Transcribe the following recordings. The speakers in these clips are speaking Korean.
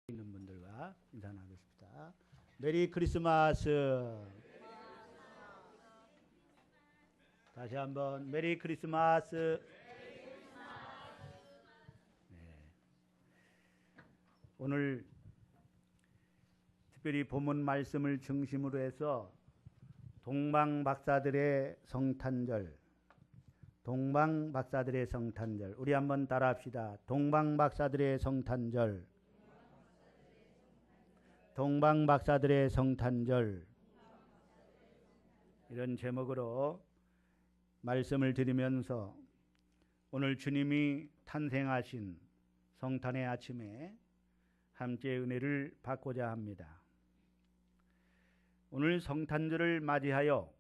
있는 분들과 인사 나누겠습니다. 메리 크리스마스. 다시 한번 메리 크리스마스. 네. 오늘 특별히 본문 말씀을 중심으로 해서 동방박사들의 성탄절, 동방박사들의 성탄절, 우리 한번 따라합시다. 동방박사들의 성탄절, 동방박사들의 성탄절, 이런 제목으로 말씀을 드리면서 오늘 주님이 탄생하신 성탄의 아침에 함께 은혜를 받고자 합니다. 오늘 성탄절을 맞이하여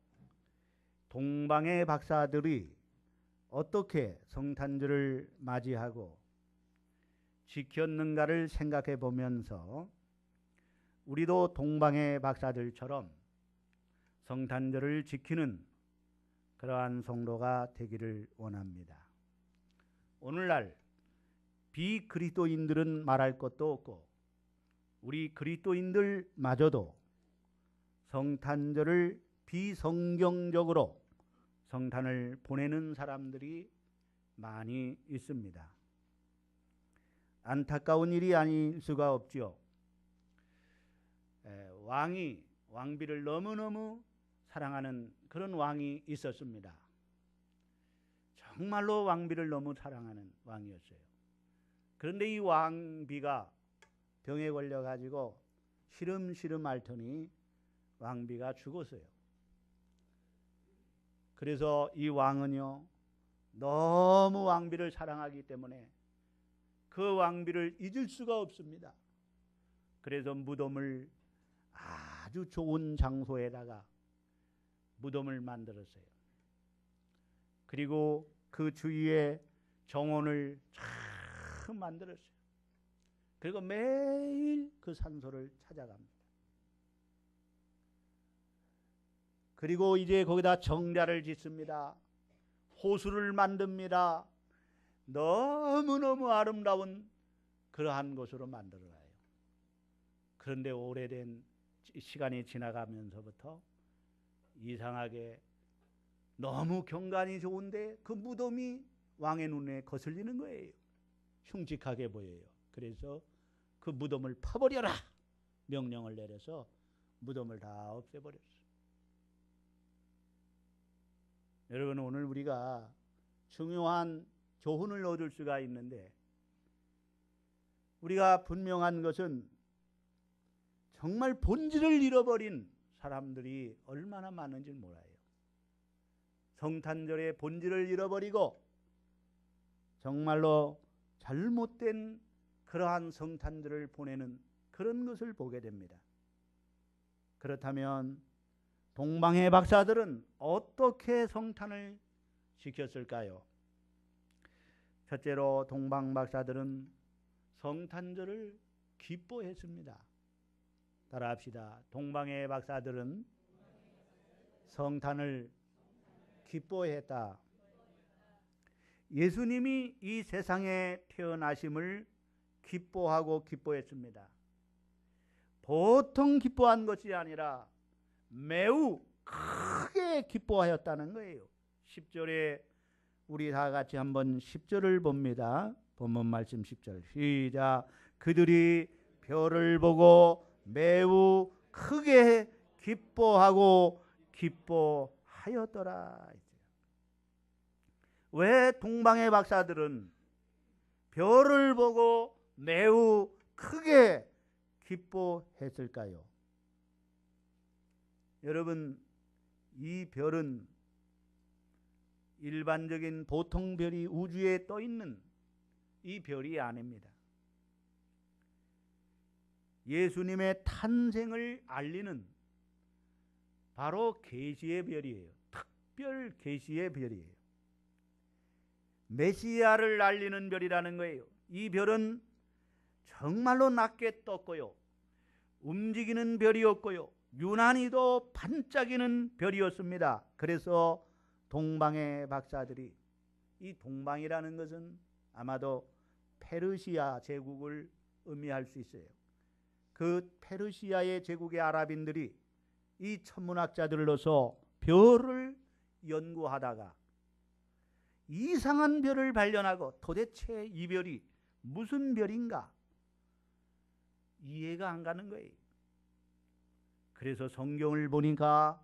동방의 박사들이 어떻게 성탄절을 맞이하고 지켰는가를 생각해 보면서 우리도 동방의 박사들처럼 성탄절을 지키는 그러한 성도가 되기를 원합니다. 오늘날 비그리스도인들은 말할 것도 없고 우리 그리스도인들마저도 성탄절을 비성경적으로 성탄을 보내는 사람들이 많이 있습니다. 안타까운 일이 아닐 수가 없지요. 왕비를 너무너무 사랑하는 그런 왕이 있었습니다. 정말로 왕비를 너무 사랑하는 왕이었어요. 그런데 이 왕비가 병에 걸려가지고 시름시름 앓더니 왕비가 죽었어요. 그래서 이 왕은요, 너무 왕비를 사랑하기 때문에 그 왕비를 잊을 수가 없습니다. 그래서 무덤을 아주 좋은 장소에다가 무덤을 만들었어요. 그리고 그 주위에 정원을 참 만들었어요. 그리고 매일 그 산소를 찾아갑니다. 그리고 이제 거기다 정자를 짓습니다. 호수를 만듭니다. 너무너무 아름다운 그러한 곳으로 만들어가요. 그런데 오래된 시간이 지나가면서부터 이상하게 너무 경관이 좋은데 그 무덤이 왕의 눈에 거슬리는 거예요. 흉측하게 보여요. 그래서 그 무덤을 파버려라 명령을 내려서 무덤을 다 없애버렸어요. 여러분, 오늘 우리가 중요한 교훈을 얻을 수가 있는데, 우리가 분명한 것은 정말 본질을 잃어버린 사람들이 얼마나 많은지 몰라요. 성탄절의 본질을 잃어버리고 정말로 잘못된 그러한 성탄절을 보내는 그런 것을 보게 됩니다. 그렇다면 동방의 박사들은 어떻게 성탄을 지켰을까요? 첫째로 동방 박사들은 성탄절을 기뻐했습니다. 따라합시다. 동방의 박사들은 성탄을 기뻐했다. 예수님이 이 세상에 태어나심을 기뻐하고 기뻐했습니다. 보통 기뻐한 것이 아니라 매우 크게 기뻐하였다는 거예요. 10절에 우리 다 같이 한번 10절을 봅니다. 본문 말씀 10절 시작. 그들이 별을 보고 매우 크게 기뻐하고 기뻐하였더라. 왜 동방의 박사들은 별을 보고 매우 크게 기뻐했을까요? 여러분, 이 별은 일반적인 보통 별이 우주에 떠 있는 이 별이 아닙니다. 예수님의 탄생을 알리는 바로 계시의 별이에요. 특별 계시의 별이에요. 메시아를 알리는 별이라는 거예요. 이 별은 정말로 낮게 떴고요, 움직이는 별이었고요, 유난히도 반짝이는 별이었습니다. 그래서 동방의 박사들이, 이 동방이라는 것은 아마도 페르시아 제국을 의미할 수 있어요. 그 페르시아의 제국의 아랍인들이 이 천문학자들로서 별을 연구하다가 이상한 별을 발견하고 도대체 이 별이 무슨 별인가 이해가 안 가는 거예요. 그래서 성경을 보니까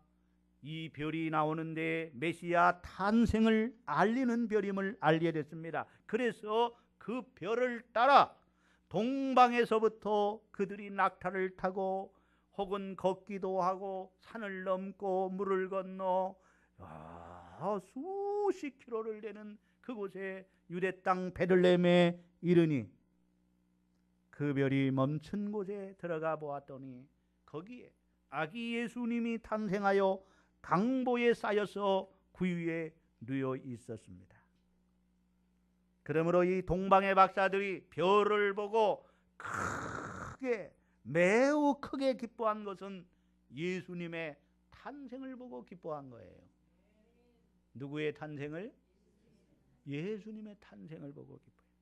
이 별이 나오는데 메시아 탄생을 알리는 별임을 알게 됐습니다. 그래서 그 별을 따라 동방에서부터 그들이 낙타를 타고 혹은 걷기도 하고 산을 넘고 물을 건너 수십 킬로를 되는 그곳에 유대 땅 베들레헴에 이르니 그 별이 멈춘 곳에 들어가 보았더니 거기에 아기 예수님이 탄생하여 강보에 쌓여서 그 위에 누워 있었습니다. 그러므로 이 동방의 박사들이 별을 보고 매우 크게 기뻐한 것은 예수님의 탄생을 보고 기뻐한 거예요. 누구의 탄생을? 예수님의 탄생을 보고 기뻐해요.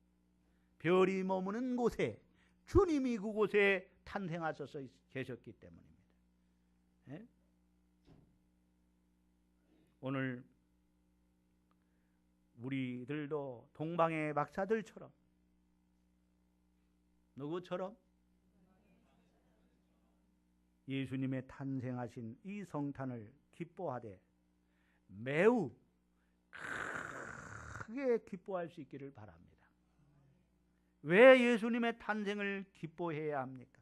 별이 머무는 곳에 주님이 그곳에 탄생하셔서 계셨기 때문입니다. 네? 오늘 우리들도 동방의 박사들처럼 누구처럼? 예수님의 탄생하신 이 성탄을 기뻐하되 매우 크게 기뻐할 수 있기를 바랍니다. 왜 예수님의 탄생을 기뻐해야 합니까?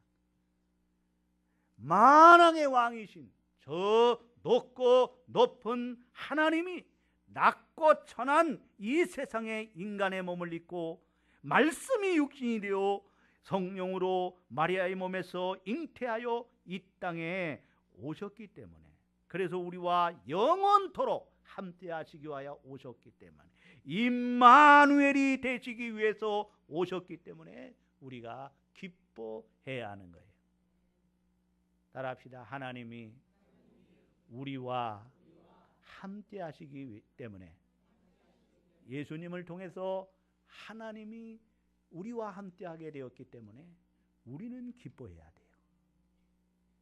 만왕의 왕이신 저 높고 높은 하나님이 낮고 천한 이 세상에 인간의 몸을 입고 말씀이 육신이 되어 성령으로 마리아의 몸에서 잉태하여 이 땅에 오셨기 때문에, 그래서 우리와 영원토록 함께 하시기 위하여 오셨기 때문에, 임마누엘이 되시기 위해서 오셨기 때문에 우리가 기뻐해야 하는 거예요. 따라합시다. 하나님이 우리와 함께 하시기 때문에, 예수님을 통해서 하나님이 우리와 함께 하게 되었기 때문에 우리는 기뻐해야 돼요.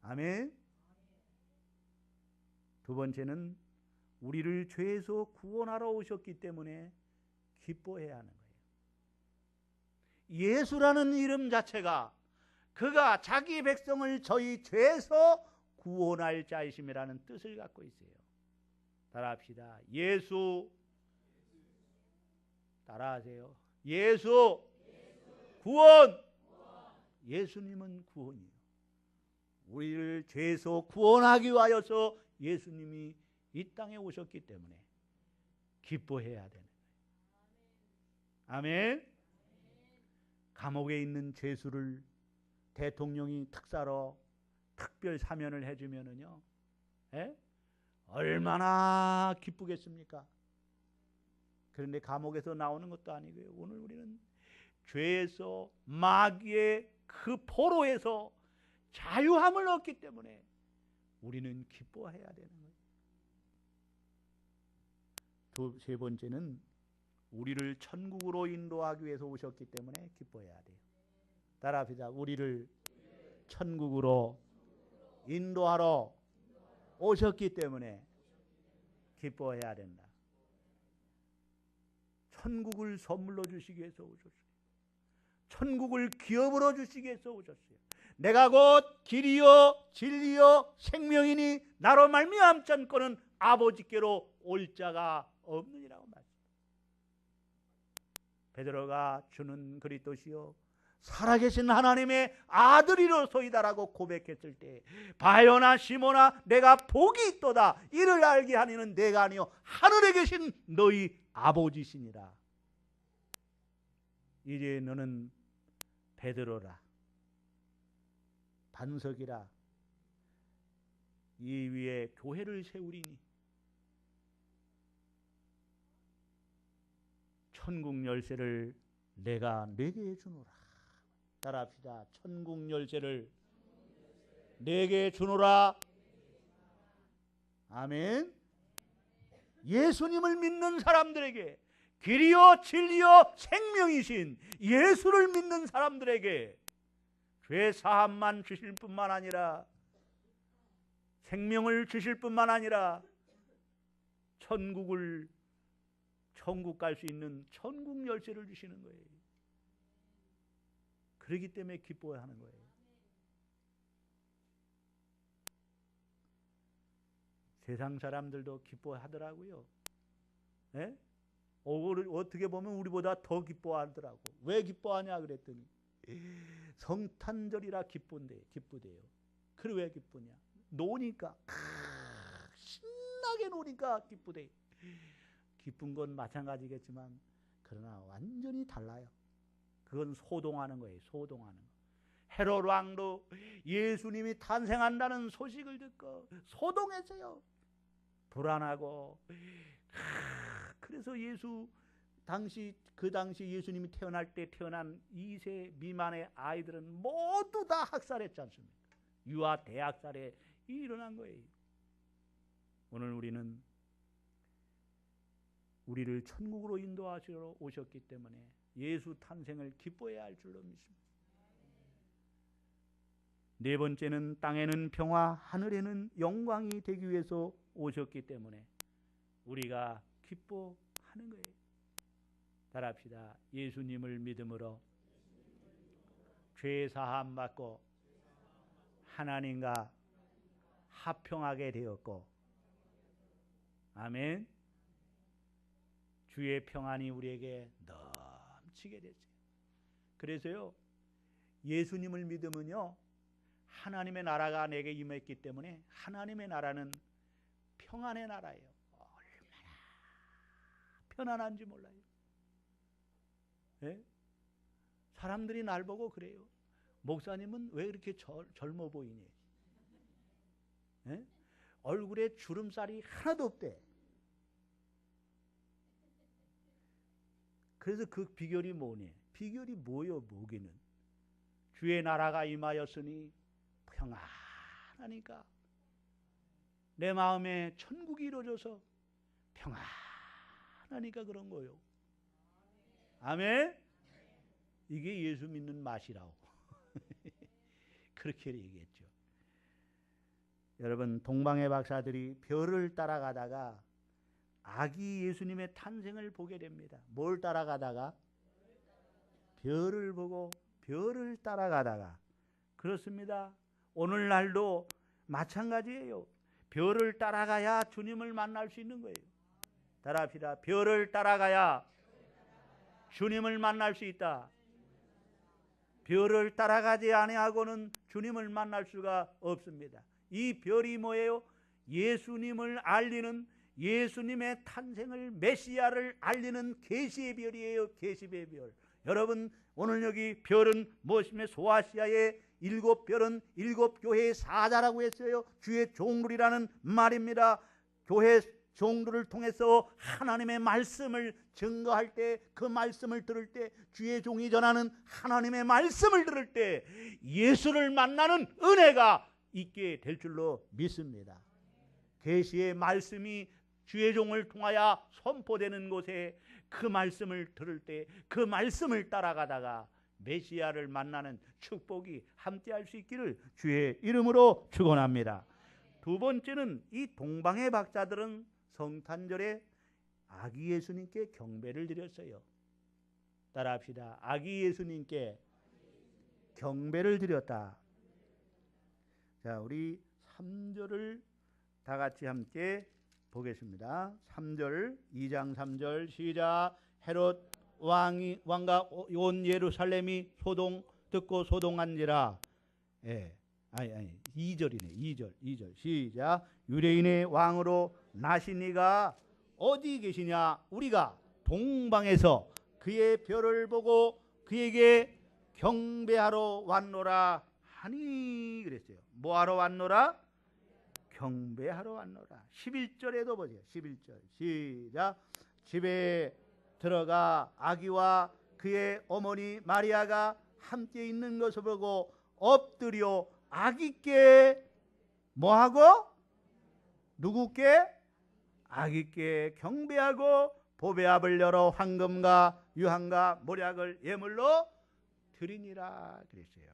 아멘. 두 번째는 우리를 죄에서 구원하러 오셨기 때문에 기뻐해야 하는 거예요. 예수라는 이름 자체가 그가 자기 백성을 저희 죄에서 구원할 자이심이라는 뜻을 갖고 있어요. 따라합시다. 예수. 따라하세요. 예수. 구원. 예수님은 구원이에요. 우리를 죄에서 구원하기 위하여서 예수님이 이 땅에 오셨기 때문에 기뻐해야 되는 거예요. 아멘. 감옥에 있는 죄수를 대통령이 특사로 특별 사면을 해주면은요, 얼마나 기쁘겠습니까? 그런데 감옥에서 나오는 것도 아니고요. 오늘 우리는 죄에서 마귀의 그 포로에서 자유함을 얻기 때문에 우리는 기뻐해야 되는 거예요. 세 번째는 우리를 천국으로 인도하기 위해서 오셨기 때문에 기뻐해야 돼요. 따라합시다. 우리를 천국으로 인도하러 오셨기 때문에 기뻐해야 된다. 천국을 선물로 주시기 위해서 오셨어요. 천국을 기업으로 주시기 위해서 오셨어요. 내가 곧 길이요 진리요 생명이니 나로 말미암지 않고는 아버지께로 올 자가 없느니라고 말씀. 베드로가 주는 그리스도시요 살아계신 하나님의 아들이로소이다라고 고백했을 때, 바요나 시모나 내가 복이 있도다 이를 알게 하니는 내가 아니요 하늘에 계신 너희 아버지시니라. 이제 너는 베드로라, 반석이라, 이 위에 교회를 세우리니 천국 열쇠를 내가 네게 주노라. 따라합시다. 천국 열쇠를 네게 주노라. 아멘. 예수님을 믿는 사람들에게, 길이요 진리요 생명이신 예수를 믿는 사람들에게 죄 사함만 주실 뿐만 아니라 생명을 주실 뿐만 아니라 천국 갈 수 있는 천국 열쇠를 주시는 거예요. 그렇기 때문에 기뻐하는 거예요. 세상 사람들도 기뻐하더라고요. 예? 어떻게 보면 우리보다 더 기뻐하더라고. 왜 기뻐하냐 그랬더니 성탄절이라 기쁘대요. 그래 왜 기쁘냐? 노니까 신나게 노니까 기쁘대. 기쁜 건 마찬가지겠지만 그러나 완전히 달라요. 그건 소동하는 거예요. 소동하는 거. 헤롯 왕도 예수님이 탄생한다는 소식을 듣고 소동했어요. 불안하고. 그래서 그 당시 예수님이 태어날 때 태어난 2세 미만의 아이들은 모두 다 학살했지 않습니까? 유아 대학살에 일어난 거예요. 오늘 우리를 천국으로 인도하시러 오셨기 때문에 예수 탄생을 기뻐해야 할 줄로 믿습니다. 네 번째는 땅에는 평화, 하늘에는 영광이 되기 위해서 오셨기 때문에 우리가 기뻐하는 거예요. 따라합시다. 예수님을 믿음으로 죄 사함 받고 하나님과 화평하게 되었고, 아멘. 주의 평안이 우리에게 넘치게 됐어요. 그래서요, 예수님을 믿으면요, 하나님의 나라가 내게 임했기 때문에 하나님의 나라는 평안의 나라예요. 얼마나 편안한지 몰라요. 네? 사람들이 날 보고 그래요. 목사님은 왜 이렇게 젊어 보이니? 네? 얼굴에 주름살이 하나도 없대. 그래서 그 비결이 뭐니? 비결이 뭐요? 뭐기는? 주의 나라가 임하였으니 평안하니까. 내 마음에 천국이 이루어져서 평안하니까 그런 거요. 아멘? 이게 예수 믿는 맛이라고. 그렇게 얘기했죠. 여러분, 동방의 박사들이 별을 따라가다가 아기 예수님의 탄생을 보게 됩니다. 뭘 따라가다가? 별을 보고 별을 따라가다가. 그렇습니다. 오늘날도 마찬가지예요. 별을 따라가야 주님을 만날 수 있는 거예요. 따라합시다. 별을 따라가야 주님을 만날 수 있다. 별을 따라가지 아니하고는 주님을 만날 수가 없습니다. 이 별이 뭐예요? 예수님을 알리는, 예수님의 탄생을, 메시아를 알리는 계시의 별이에요. 계시의 별. 여러분, 오늘 여기 별은 무엇이며? 소아시아의 7별은 7교회의 사자라고 했어요. 주의 종들이라는 말입니다. 교회 종들을 통해서 하나님의 말씀을 증거할 때, 그 말씀을 들을 때, 주의 종이 전하는 하나님의 말씀을 들을 때 예수를 만나는 은혜가 있게 될 줄로 믿습니다. 계시의 말씀이 주의 종을 통하여 선포되는 곳에 그 말씀을 들을 때, 그 말씀을 따라가다가 메시아를 만나는 축복이 함께할 수 있기를 주의 이름으로 축원합니다. 두 번째는 이 동방의 박사들은 성탄절에 아기 예수님께 경배를 드렸어요. 따라합시다. 아기 예수님께 경배를 드렸다. 자, 우리 3절을 다 같이 함께 보겠습니다. 3절, 2장 3절 시작. 헤롯 왕과 온 예루살렘이 듣고 소동한지라. 예. 아니 2절이네. 2절 시작. 유대인의 왕으로 나신 이가 어디 계시냐? 우리가 동방에서 그의 별을 보고 그에게 경배하러 왔노라 하니 그랬어요. 뭐하러 왔노라? 경배하러 왔노라. 11절에도 보세요. 11절 시작. 집에 들어가 아기와 그의 어머니 마리아가 함께 있는 것을 보고 엎드려 아기께 뭐하고? 누구께? 아기께 경배하고 보배압을 열어 황금과 유황과 모략을 예물로 드리니라 그랬어요.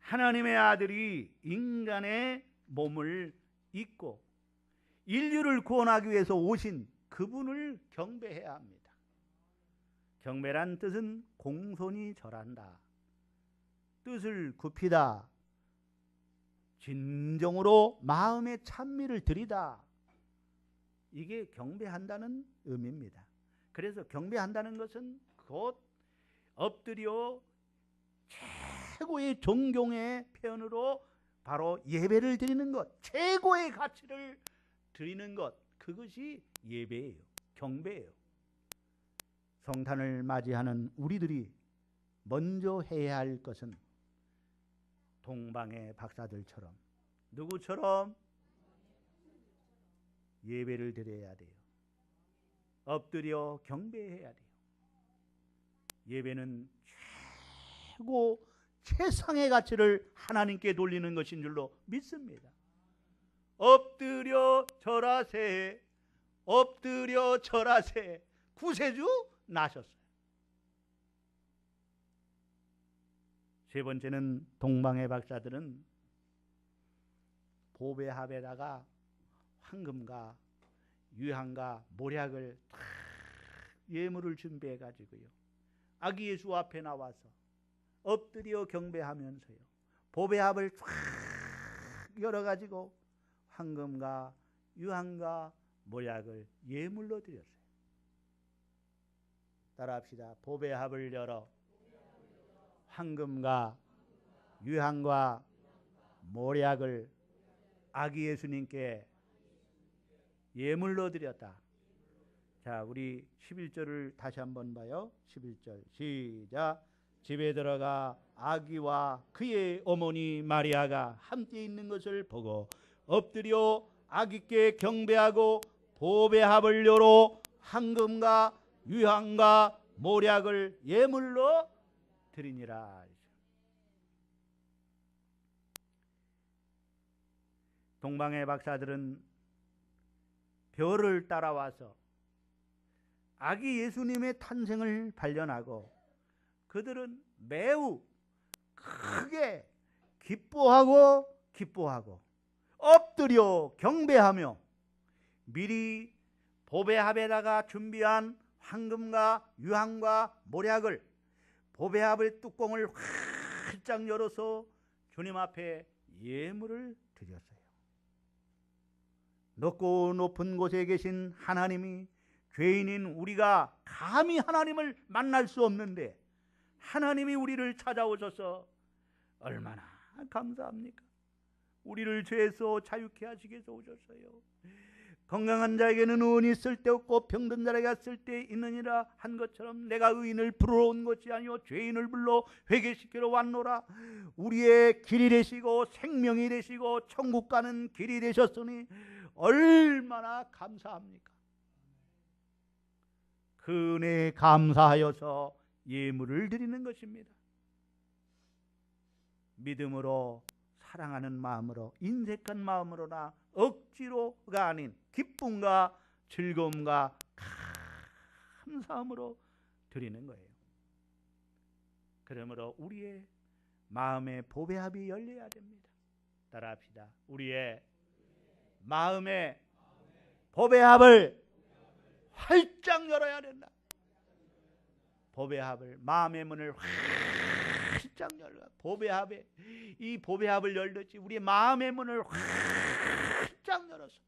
하나님의 아들이 인간의 몸을 입고 인류를 구원하기 위해서 오신 그분을 경배해야 합니다. 경배란 뜻은 공손히 절한다, 뜻을 굽히다, 진정으로 마음의 찬미를 드리다, 이게 경배한다는 의미입니다. 그래서 경배한다는 것은 곧 엎드려 최고의 존경의 표현으로 바로 예배를 드리는 것, 최고의 가치를 드리는 것, 그것이 예배예요. 경배예요. 성탄을 맞이하는 우리들이 먼저 해야 할 것은 동방의 박사들처럼, 누구처럼? 예배를 드려야 돼요. 엎드려 경배해야 돼요. 예배는 최고 최상의 가치를 하나님께 돌리는 것인 줄로 믿습니다. 엎드려 절하세, 엎드려 절하세. 구세주 나셨어요. 세 번째는 동방의 박사들은 보배합에다가 황금과 유향과 모략을 다 예물을 준비해 가지고요, 아기 예수 앞에 나와서 엎드려 경배하면서요, 보배합을 쫙 열어 가지고 황금과 유향과 모략을 예물로 드렸어요. 따라합시다. 보배합을 열어 황금과 유향과 모략을 아기 예수님께 예물로 드렸다. 자, 우리 11절을 다시 한번 봐요. 11절 시작. 집에 들어가 아기와 그의 어머니 마리아가 함께 있는 것을 보고 엎드려 아기께 경배하고 보배합을 열어 황금과 유향과 모략을 예물로 드리니라. 동방의 박사들은 별을 따라와서 아기 예수님의 탄생을 발견하고 그들은 매우 크게 기뻐하고 엎드려 경배하며 미리 보배합에다가 준비한 황금과 유향과 모략을, 보배합의 뚜껑을 활짝 열어서 주님 앞에 예물을 드렸어요. 높고 높은 곳에 계신 하나님이 죄인인 우리가 감히 하나님을 만날 수 없는데 하나님이 우리를 찾아오셔서 얼마나 감사합니까? 우리를 죄에서 자유케 하시기 위해서 오셨어요. 건강한 자에게는 의원이 쓸데없고 병든 자에게 쓸데있느니라 한 것처럼 내가 의인을 부르러 온 것이 아니요 죄인을 불러 회개시키러 왔노라. 우리의 길이 되시고 생명이 되시고 천국 가는 길이 되셨으니 얼마나 감사합니까? 그 은혜에 감사하여서 예물을 드리는 것입니다. 믿음으로, 사랑하는 마음으로, 인색한 마음으로나 억지로가 아닌 기쁨과 즐거움과 감사함으로 드리는 거예요. 그러므로 우리의 마음의 보배합이 열려야 됩니다. 따라합시다. 우리의 마음의 보배합을 활짝 열어야 된다. 보배합을, 마음의 문을 활짝 열어. 보배합에, 이 보배합을 열듯이 우리의 마음의 문을 활짝 열어서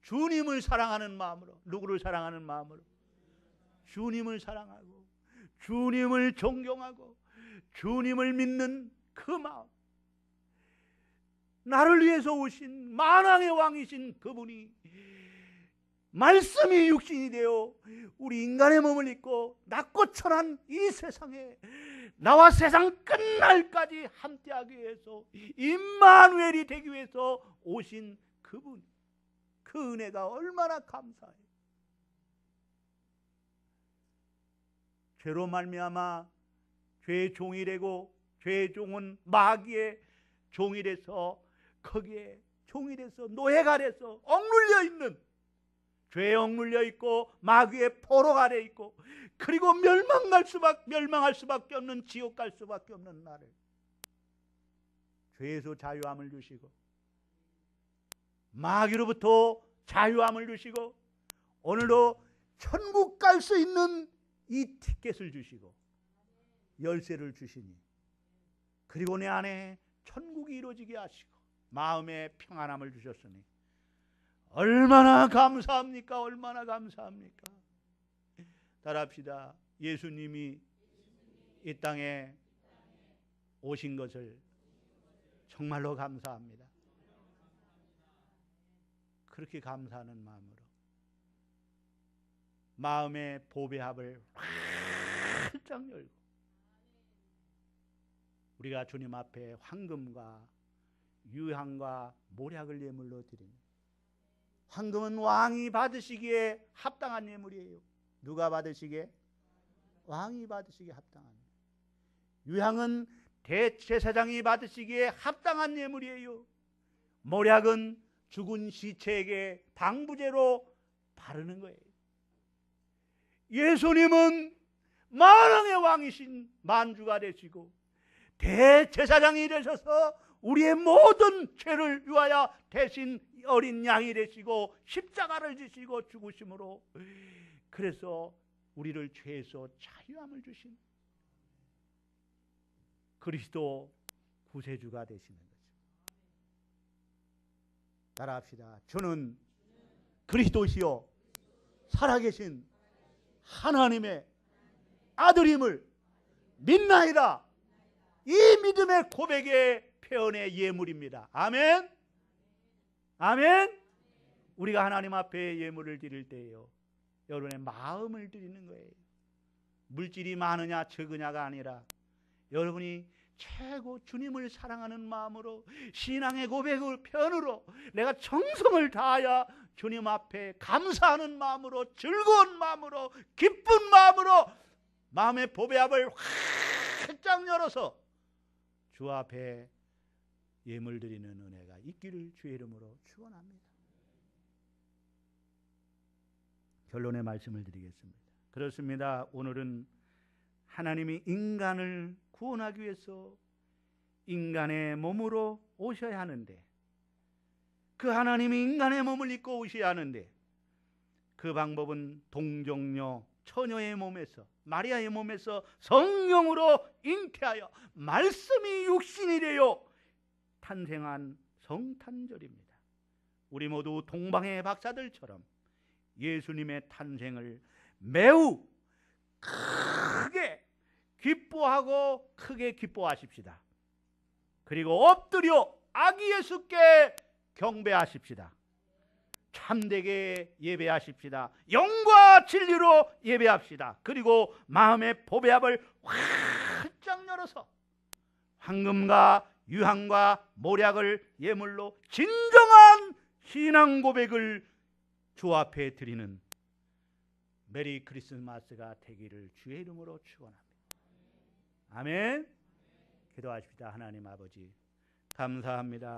주님을 사랑하는 마음으로, 누구를 사랑하는 마음으로? 주님을 사랑하고 주님을 존경하고 주님을 믿는 그 마음, 나를 위해서 오신 만왕의 왕이신 그분이 말씀이 육신이 되어 우리 인간의 몸을 입고 낮고 천한 이 세상에 나와 세상 끝날까지 함께하기 위해서 임마누엘이 되기 위해서 오신 그분, 그 은혜가 얼마나 감사해요. 죄로 말미암아 죄의 종이 되고 죄의 종은 마귀의 종이 돼서 거기에 종이 돼서 노예가 돼서 억눌려 있는, 죄에 억눌려 있고 마귀의 포로 아래 있고 그리고 멸망할 수밖에 없는, 지옥 갈 수밖에 없는 나를 죄에서 자유함을 주시고 마귀로부터 자유함을 주시고 오늘도 천국 갈 수 있는 이 티켓을 주시고 열쇠를 주시니 그리고 내 안에 천국이 이루어지게 하시고 마음의 평안함을 주셨으니 얼마나 감사합니까? 얼마나 감사합니까? 따라합시다. 예수님이 이 땅에 오신 것을 정말로 감사합니다. 그렇게 감사하는 마음으로 마음의 보배합을 활짝 열고 우리가 주님 앞에 황금과 유향과 모략을 예물로 드립니다. 황금은 왕이 받으시기에 합당한 예물이에요. 누가 받으시기에? 왕이 받으시기에 합당한. 유향은 대제사장이 받으시기에 합당한 예물이에요. 모략은 죽은 시체에게 방부제로 바르는 거예요. 예수님은 만왕의 왕이신 만주가 되시고 대제사장이 되셔서 우리의 모든 죄를 위하여 대신 어린 양이 되시고 십자가를 지시고 죽으심으로 그래서 우리를 죄에서 자유함을 주신 그리스도 구세주가 되시는 거죠. 따라합시다. 저는 그리스도시요 살아계신 하나님의 아들임을 믿나이다. 이 믿음의 고백의 표현의 예물입니다. 아멘. 아멘. 우리가 하나님 앞에 예물을 드릴 때예요. 여러분의 마음을 드리는 거예요. 물질이 많으냐 적으냐가 아니라 여러분이 최고 주님을 사랑하는 마음으로 신앙의 고백을 표현으로 내가 정성을 다하여 주님 앞에 감사하는 마음으로 즐거운 마음으로 기쁜 마음으로 마음의 보배합을 활짝 열어서 주 앞에 예물 드리는 은혜가 있기를 주의 이름으로 축원합니다. 결론의 말씀을 드리겠습니다. 그렇습니다. 오늘은 하나님이 인간을 구원하기 위해서 인간의 몸으로 오셔야 하는데 그 하나님이 인간의 몸을 입고 오셔야 하는데 그 방법은 동정녀 처녀의 몸에서 마리아의 몸에서 성령으로 잉태하여 말씀이 육신이 되어 탄생한 성탄절입니다. 우리 모두 동방의 박사들처럼 예수님의 탄생을 매우 크게 기뻐하고 크게 기뻐하십시다. 그리고 엎드려 아기 예수께 경배하십시다. 참되게 예배하십시다. 영과 진리로 예배합시다. 그리고 마음의 보배합을 활짝 열어서 황금과 유향과 모략을 예물로 진정한 신앙 고백을 주 앞에 드리는 메리 크리스마스가 되기를 주의 이름으로 축원합니다. 아멘. 기도하십시다. 하나님 아버지 감사합니다.